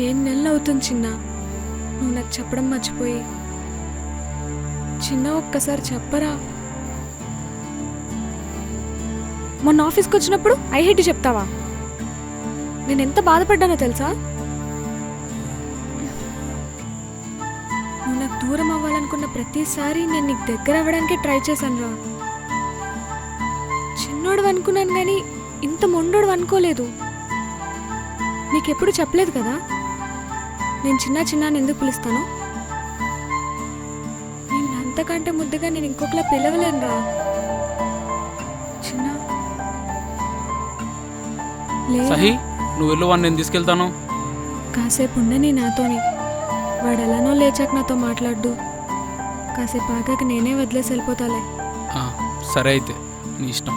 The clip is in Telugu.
ఏం నెలలు అవుతుంది చిన్న, నువ్వు నాకు చెప్పడం మర్చిపోయి. చిన్న ఒక్కసారి చెప్పరా. మొన్న ఆఫీస్కి వచ్చినప్పుడు ఐ హేట్ చెప్తావా? నేను ఎంత బాధపడ్డానో తెలుసా? నువ్వు నాకు దూరం అవ్వాలనుకున్న ప్రతిసారి నేను నీకు దగ్గర అవ్వడానికే ట్రై చేశాను రా. చిన్నోడు అనుకున్నాను కానీ ఇంత మొండోడు అనుకోలేదు. నీకెప్పుడు చెప్పలేదు కదా నేను చిన్న ఎందుకు పిలుస్తాను. నేను అంతకంటే ముద్దుగా నేను ఇంకొకలా పిలవలేను రా. చిన్న సహీ, నువ్వు వెళ్ళు, వాడిని నేను తీసుకెళ్తాను. కాసేపు ఉండని నాతోని. వాడు ఎలానో లేచాక నాతో మాట్లాడు. కాసేపు ఆగాక నేనే వదిలేసి వెళ్ళిపోతాలే. సరే అయితే నీ ఇష్టం.